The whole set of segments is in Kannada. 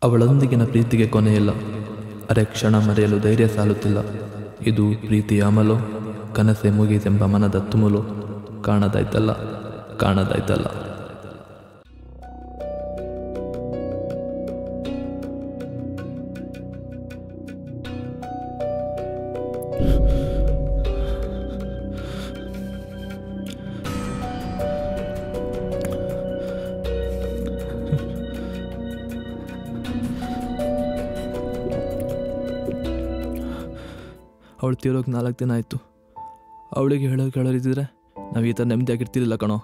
ಅವಳೊಂದಿಗಿನ ಪ್ರೀತಿಗೆ ಕೊನೆಯಿಲ್ಲ. ಅರೆ ಕ್ಷಣ ಮರೆಯಲು ಧೈರ್ಯ ಸಾಲುತ್ತಿಲ್ಲ. ಇದು ಪ್ರೀತಿಯ ಅಮಲು, ಕನಸೆ ಮುಗಿತೆಂಬ ಮನದ ತುಮುಲು. ಕಾಣದಾಯ್ತಲ್ಲ ಕಾಣದಾಯ್ತಲ್ಲ. ಅವಳು ತೀರೋಗಿ 4 ದಿನ ಆಯಿತು. ಅವಳಿಗೆ ಕೇಳೋರಿದ್ದರೆ ನಾವು ಈ ಥರ ನೆಮ್ಮದಿಯಾಗಿರ್ತಿರ್ಲಿಲ್ಲ ಕಣೋ.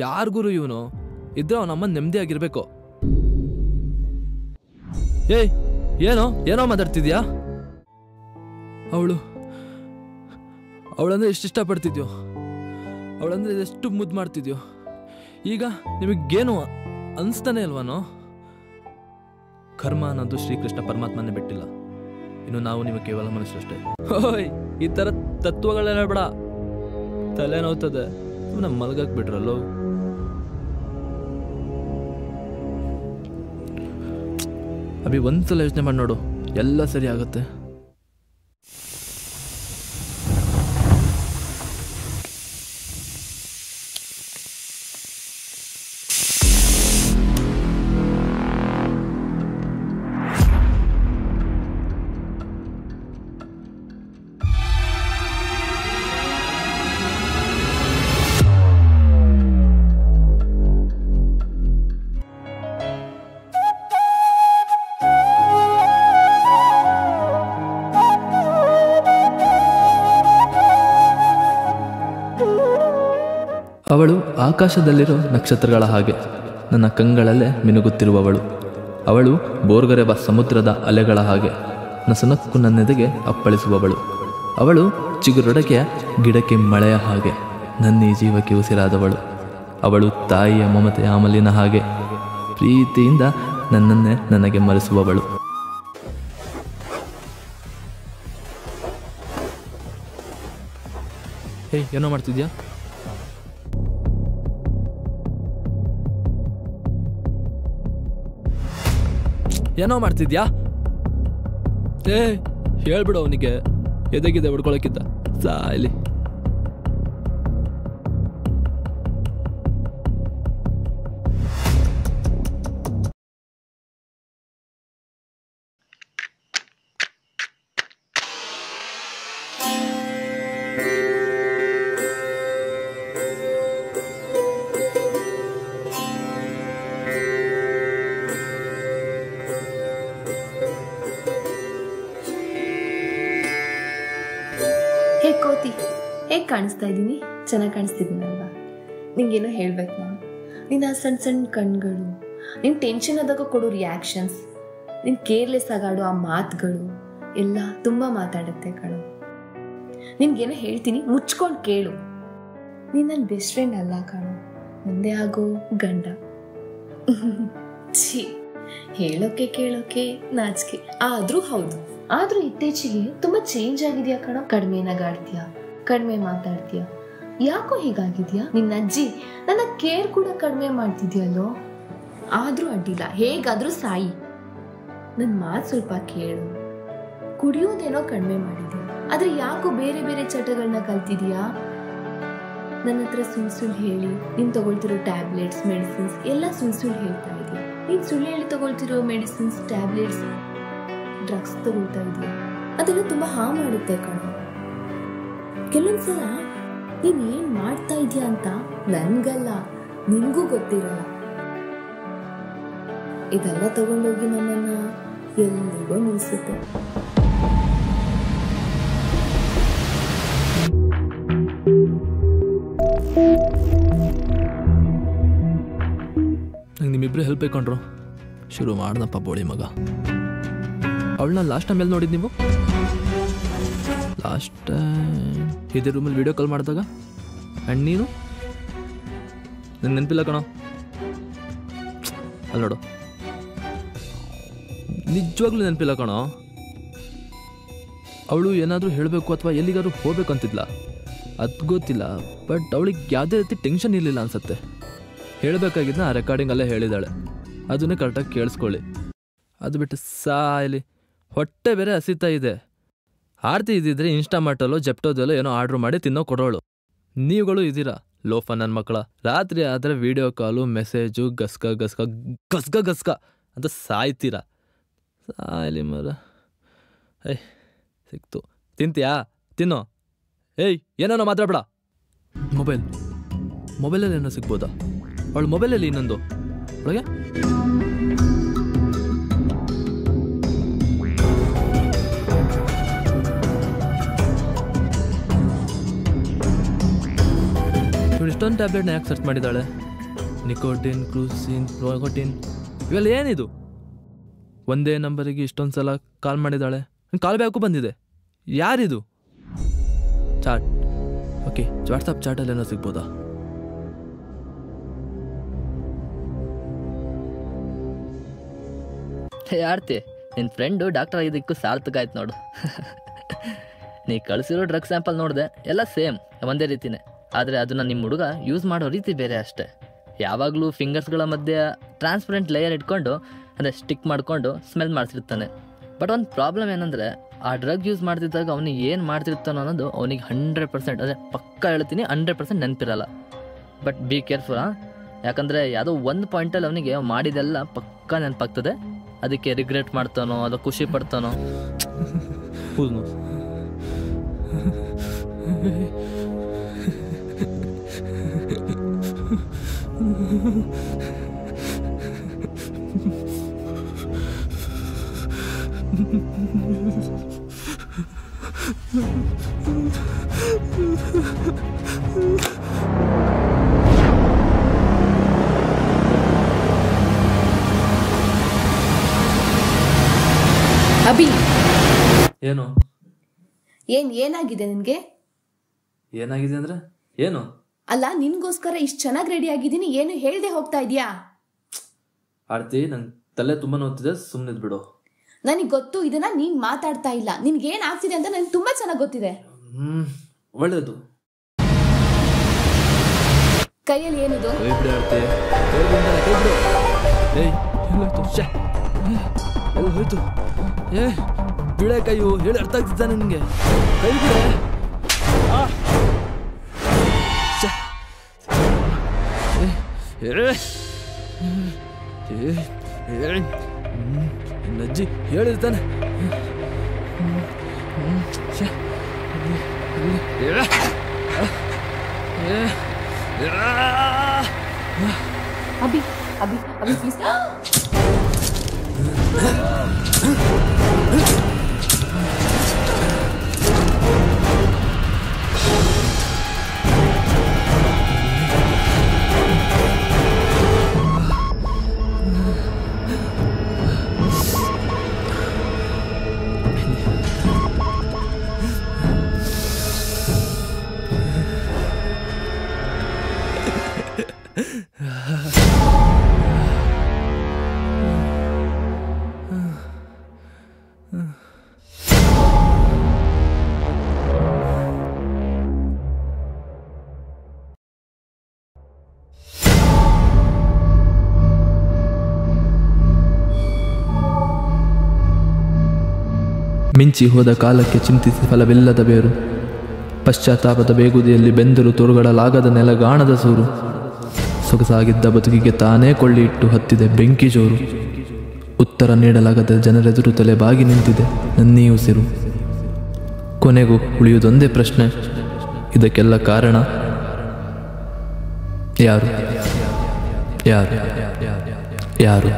ಯಾರಿಗೂ ಇವನು ಇದ್ರೆ ಅವನಮ್ಮ ನೆಮ್ಮದಿಯಾಗಿರ್ಬೇಕು. ಏಯ್ ಏನೋ ಮಾತಾಡ್ತಿದ್ಯಾ? ಅವಳಂದ್ರೆ ಎಷ್ಟು ಇಷ್ಟಪಡ್ತಿದ್ಯೋ, ಅವಳಂದ್ರೆ ಎಷ್ಟು ಮುದ್ದು ಮಾಡ್ತಿದ್ಯೋ. ಈಗ ನಿಮಗೇನು ಅನಿಸ್ತಾನೆ ಅಲ್ವಾನೋ? ಕರ್ಮ ಅನ್ನೋದು ಶ್ರೀಕೃಷ್ಣ ಪರಮಾತ್ಮನೇ ಬಿಟ್ಟಿಲ್ಲ. ಇನ್ನು ನಾವು ನೀವು ಕೇವಲ ಮನುಷ್ಯರಷ್ಟೇ. ಓಯ್, ಈ ಥರ ತತ್ವಗಳೆಲ್ಲ ಬೇಡ, ತಲೆ ನೋವ್ತದೆ. ಸುಮ್ಮನೆ ಮಲ್ಗಕ್ಕೆ ಬಿಟ್ರಲ್ಲೋ. ಅಭಿ ಒಂದ್ಸಲ ಯೋಚನೆ ಮಾಡಿ ನೋಡು, ಎಲ್ಲ ಸರಿ ಆಗುತ್ತೆ. ಅವಳು ಆಕಾಶದಲ್ಲಿರೋ ನಕ್ಷತ್ರಗಳ ಹಾಗೆ ನನ್ನ ಕಂಗಳಲ್ಲೇ ಮಿನುಗುತ್ತಿರುವವಳು. ಅವಳು ಬೋರ್ಗರೆವ ಸಮುದ್ರದ ಅಲೆಗಳ ಹಾಗೆ ನಸುನಕ್ಕು ನನ್ನೆದೆಗೆ ಅಪ್ಪಳಿಸುವವಳು. ಅವಳು ಚಿಗುರೊಡಕೆಯ ಗಿಡಕ್ಕೆ ಮಳೆಯ ಹಾಗೆ ನನ್ನೀ ಜೀವಕ್ಕೆ ಉಸಿರಾದವಳು. ಅವಳು ತಾಯಿಯ ಮಮತೆಯ ಅಮಲಿನ ಹಾಗೆ ಪ್ರೀತಿಯಿಂದ ನನ್ನನ್ನೇ ನನಗೆ ಮರೆಸುವವಳು. ಹೇಯ್, ಏನೋ ಮಾಡ್ತಿದ್ಯಾ? ಏನೋ ಮಾಡ್ತಿದ್ಯಾ? ಹೇಳ್ಬಿಡು ಅವನಿಗೆ, ಎದೆಗಿದೆ ಹೊಡ್ಕೊಳಕ್ಕಿದ್ದ ಸಾಯ್ಲಿ. ಕೋತಿ, ಹೇಗೆ ಕಾಣಿಸ್ತಾ ಇದ್ದೀನಿ? ಚೆನ್ನಾಗಿ ಕಾಣಿಸ್ತಿದ್ದೀನಲ್ವಾ? ನಿಂಗೇನೋ ಹೇಳ್ಬೇಕು ನಾನು. ನಿನ್ನ ಸಣ್ಣ ಸಣ್ಣ ಕಣ್ಗಳು, ನಿನ್ನ ಟೆನ್ಷನ್ ಆದಾಗ ಕೊಡೋ ರಿಯಾಕ್ಷನ್ಸ್, ನಿನ್ನ ಕೇರ್ಲೆಸ್ ಆಗಾಡೋ ಆ ಮಾತುಗಳು ಎಲ್ಲ ತುಂಬ ಮಾತಾಡುತ್ತೆ ಕಣೋ. ನಿನ್ಗೇನೋ ಹೇಳ್ತೀನಿ, ಮುಚ್ಕೊಂಡು ಕೇಳು. ನೀನು ನನ್ನ ಬೆಸ್ಟ್ ಫ್ರೆಂಡ್ ಅಲ್ಲ ಕಣೋ, ಮುಂದೆ ಆಗೋ ಗಂಡ. ಛೀ, ಹೇಳೋಕೆ ಕೇಳೋಕೆ ನಾಚಿಕೆ. ಆದ್ರೂ ಇತ್ತೀಚೆಗೆ ತುಂಬಾ ಚೇಂಜ್ ಆಗಿದ್ಯಾ ಕಣ. ಕಡಿಮೆ ನಗಾಡ್ತೀಯಾ, ಕಡಿಮೆ ಮಾತಾಡ್ತೀಯಾ. ಯಾಕೋ ಹೀಗಾಗಿದ್ಯಾ? ನಿನ್ನ ಅಜ್ಜಿ ನನ್ನ ಕೇರ್ ಕೂಡ ಕಡಿಮೆ ಮಾಡ್ತಿದ್ಯಲ್ಲೋ. ಆದ್ರೂ ಅಡ್ಡಿಲ್ಲ, ಹೇಗಾದ್ರೂ ಸಾಯಿ. ನನ್ನ ಮಾತು ಸ್ವಲ್ಪ ಕೇಳು. ಕುಡಿಯೋದೇನೋ ಕಡಿಮೆ ಮಾಡಿದ್ಯಾ, ಆದ್ರೆ ಯಾಕೋ ಬೇರೆ ಬೇರೆ ಚಟಗಳನ್ನ ಕಲ್ತಿದ್ಯಾ. ನನ್ನ ಹತ್ರ ಸುಳ್ಳು ಹೇಳಿ ನೀನ್ ತಗೊಳ್ತಿರೋ ಟ್ಯಾಬ್ಲೆಟ್ಸ್, ಮೆಡಿಸಿನ್ಸ್ ಎಲ್ಲ ಸುಳ್ಳು ಹೇಳ್ತಾ ಇದೀಯ. ನೀನ್ ಸುಳ್ಳು ಹೇಳಿ ತಗೊಳ್ತಿರೋ ಮೆಡಿಸಿನ್ಸ್, ಟ್ಯಾಬ್ಲೆಟ್ಸ್, ಡ್ರಗ್ಸ್ ತಗೊಳ್ತಾ ಇದೆಯಾ. ಅದೆಲ್ಲ ತುಂಬಾ ಹಾರ್ಮ್ ಮಾಡುತ್ತೆ ಕಣ. ಕೆಲವೊಂದ್ಸಲ ನೀನ್ ಏನ್ ಮಾಡ್ತಾ ಇದೀಯ ಅಂತ ನನ್ಗಲ್ಲ, ನಿನ್ಗೂ ಗೊತ್ತಿರಲ್ಲ. ಇದೆಲ್ಲ ತಗೊಂಡೋಗಿ ನಮ್ಮನ್ನ ಎಲ್ಲಿಗೋ ನಿಲ್ಸುತ್ತೆ. ನಂಗೆ ನಿಮ್ಮಿಬ್ರು ಹೆಲ್ಪ್ ಬೇಕಂಡ್ರು. ಶುರು ಮಾಡ್ದಪ್ಪ ಬೋಳಿ ಮಗ. ಅವಳನ್ನ ಲಾಸ್ಟ್ ಟೈಮ್ ಎಲ್ಲಿ ನೋಡಿದ್ದು ನೀವು? ಲಾಸ್ಟ್ ಟೈಮ್ ಇದೇ ರೂಮಲ್ಲಿ ವಿಡಿಯೋ ಕಾಲ್ ಮಾಡಿದಾಗ. ಆ್ಯಂಡ್ ನೀನು? ನಂಗೆ ನೆನಪಿಲ್ಲ ಕಣೋ. ಅಲ್ಲಿ ನೋಡು, ನಿಜವಾಗ್ಲೂ ನೆನಪಿಲ್ಲ ಕಣೋ. ಅವಳು ಏನಾದರೂ ಹೇಳಬೇಕು ಅಥವಾ ಎಲ್ಲಿಗಾದ್ರೂ ಹೋಗ್ಬೇಕಂತಿದ್ಲ, ಅದು ಗೊತ್ತಿಲ್ಲ. ಬಟ್ ಅವಳಿಗೆ ಯಾವುದೇ ರೀತಿ ಟೆನ್ಷನ್ ಇರಲಿಲ್ಲ ಅನ್ಸುತ್ತೆ. ಹೇಳಬೇಕಾಗಿದ್ನ ಆ ರೆಕಾರ್ಡಿಂಗಲ್ಲೇ ಹೇಳಿದಾಳೆ, ಅದನ್ನೇ ಕರೆಕ್ಟಾಗಿ ಕೇಳಿಸ್ಕೊಳ್ಳಿ. ಅದು ಬಿಟ್ಟು ಸಾಯಲಿ, ಹೊಟ್ಟೆ ಬೇರೆ ಹಸಿತಾ ಇದೆ. ಆರ್ತಿ ಇದ್ದಿದ್ರೆ ಇನ್ಸ್ಟಾಮಾರ್ಟಲ್ಲೋ ಜೆಪ್ಟೋದಲ್ಲೋ ಏನೋ ಆರ್ಡ್ರ್ ಮಾಡಿ ತಿನ್ನೋ ಕೊಡೋಳು. ನೀವುಗಳು ಇದ್ದೀರಾ ಲೋಫ ನನ್ನ ಮಕ್ಕಳ. ರಾತ್ರಿ ಆದರೆ ವಿಡಿಯೋ ಕಾಲು, ಮೆಸೇಜು, ಗಸ್ಕ ಗಸ್ಕ ಗಸ್ಕ ಗಸ್ಕ ಅಂತ ಸಾಯ್ತೀರಾ. ಸಾಯಲಿ ಮರ. ಏಯ್ ಸಿಕ್ತು, ತಿಂತೀಯಾ? ತಿನ್ನೋ. ಏಯ್ ಏನೇನೋ ಮಾತಾಡ್ಬೇಡ. ಮೊಬೈಲಲ್ಲಿ ಏನೋ ಸಿಗ್ಬೋದಾ? ಅವಳು ಮೊಬೈಲಲ್ಲಿ ಇನ್ನೊಂದು ಒಳಗೆ ಇವಳು ಇಷ್ಟೊಂದು ಟ್ಯಾಬ್ಲೆಟ್ನ ಯಾಕೆ ಸರ್ಚ್ ಮಾಡಿದ್ದಾಳೆ? ನಿಕೋಟಿನ್, ಕ್ರೂಸಿನ್, ಪ್ರೊಕೋಟಿನ್ ಇವೆಲ್ಲ ಏನಿದು? ಒಂದೇ ನಂಬರಿಗೆ ಇಷ್ಟೊಂದು ಸಲ ಕಾಲ್ ಮಾಡಿದ್ದಾಳೆ. ಕಾಲ್ ಬ್ಯಾಕು ಬಂದಿದೆ. ಯಾರಿದು? ಚಾಟ್. ಓಕೆ, ವಾಟ್ಸಪ್ ಚಾಟಲ್ಲಿ ಏನೋ ಸಿಗ್ಬೋದಾ? ಆರ್ತಿ, ನಿನ್ನ ಫ್ರೆಂಡು ಡಾಕ್ಟರ್ ಆಗಿದ್ದಕ್ಕೂ ಸಾರ್ಥಕ ಆಯ್ತು ನೋಡು. ನೀ ಕಳಿಸಿರೋ ಡ್ರಗ್ ಸ್ಯಾಂಪಲ್ ನೋಡಿದೆ, ಎಲ್ಲ ಸೇಮ್ ಒಂದೇ ರೀತಿನೇ. ಆದರೆ ಅದನ್ನು ನಿಮ್ಮ ಹುಡುಗ ಯೂಸ್ ಮಾಡೋ ರೀತಿ ಬೇರೆ ಅಷ್ಟೇ. ಯಾವಾಗಲೂ ಫಿಂಗರ್ಸ್ಗಳ ಮಧ್ಯೆ ಟ್ರಾನ್ಸ್ಪರೆಂಟ್ ಲೇಯರ್ ಇಟ್ಕೊಂಡು ಅಂದರೆ ಸ್ಟಿಕ್ ಮಾಡಿಕೊಂಡು ಸ್ಮೆಲ್ ಮಾಡ್ತಿರ್ತಾನೆ. ಬಟ್ ಒಂದು ಪ್ರಾಬ್ಲಮ್ ಏನಂದರೆ, ಆ ಡ್ರಗ್ ಯೂಸ್ ಮಾಡ್ತಿದ್ದಾಗ ಅವನಿಗೆ ಏನು ಮಾಡ್ತಿರ್ತಾನೋ ಅನ್ನೋದು ಅವನಿಗೆ 100% ಅಂದರೆ ಪಕ್ಕ ಹೇಳ್ತೀನಿ 100% ನೆನಪಿರಲ್ಲ. But be careful. ಯಾಕಂದರೆ ಯಾವುದೋ ಒಂದು ಪಾಯಿಂಟಲ್ಲಿ ಅವನಿಗೆ ಮಾಡಿದೆಲ್ಲ ಪಕ್ಕ ನೆನಪಾಗ್ತದೆ. ಅದಕ್ಕೆ ರಿಗ್ರೆಟ್ ಮಾಡ್ತಾನೋ ಅದು ಖುಷಿ ಪಡ್ತಾನೋ. ಅಭಿ, ಏನು ಏನಾಗಿದೆ ನಿನ್ಗೆ? ಏನಾಗಿದೆ ಅಂದ್ರೆ ಏನು? ಅಲ್ಲ, ನಿನ್ಗೋಸ್ಕರ ಇಷ್ಟು ಚೆನ್ನಾಗಿ ರೆಡಿ ಆಗಿದ್ದೀನಿ, ಏನು ಹೇಳ್ದೆ ಹೋಗ್ತಾ ಇದೀಯಾ? ಆರ್ತಿ, ನಂಗೆ ತಲೆ ತುಂಬಾ ನೋಡ್ತಿದೆ, ಸುಮ್ಮನೆ ಬಿಡು. ನನಗೆ ಗೊತ್ತು, ಇದನ್ನ ನೀನ್ ಮಾತಾಡ್ತಾ ಇಲ್ಲ. ನಿನ್ಗೆ ಏನ್ ಆಗ್ತಿದೆ ಅಂತ ನನಗೆ ತುಂಬಾ ಚೆನ್ನಾಗಿ ಗೊತ್ತಿದೆ. ಒಳ್ಳೇದು. ಕೈಯಲ್ಲಿ ಏನಿದು? ಕೈ ಬಿಡು ಆರ್ತಿ, ಕೈ ಬಿಡು. ಏಯ್ ಎಲ್ಲೋಯ್ತು? ಎಲ್ಲ ಹೋಯ್ತು. ಬಿಳೆ ಕೈಯು ಹೇಳಿ ಅರ್ಥ ಆಗ್ತಿದ್ದ ನಿನ್ಗೆ? ಕೈ ಬಿಡೆ. ನಜ್ಜಿ ಹೇಳಿರ್ತಾನೆ. ಅಭಿ ಅಭಿ ಅಭಿ ಪ್ಲೀಸ್. ಮಿಂಚಿ ಹೋದ ಕಾಲಕ್ಕೆ ಚಿಂತಿಸಿ ಫಲವಿಲ್ಲದ ಬೇರು, ಪಶ್ಚಾತ್ತಾಪದ ಬೇಗುದಿಯಲ್ಲಿ ಬೆಂದರು ತೋರುಗಳಲಾಗದ ನೆಲಗಾಣದ ಸೂರು, ಸೊಗಸಾಗಿದ್ದ ಬದುಕಿಗೆ ತಾನೇ ಕೊಳ್ಳಿ ಇಟ್ಟು ಹತ್ತಿದೆ ಬೆಂಕಿ ಜೋರು, ಉತ್ತರ ನೀಡಲಾಗದ ಜನರೆದುರು ತಲೆ ಬಾಗಿ ನಿಂತಿದೆ ನನ್ನೀ ಉಸಿರು. ಕೊನೆಗೂ ಉಳಿಯುವುದೊಂದೇ ಪ್ರಶ್ನೆ, ಇದಕ್ಕೆಲ್ಲ ಕಾರಣ ಯಾರು? ಯಾರು? ಯಾರು?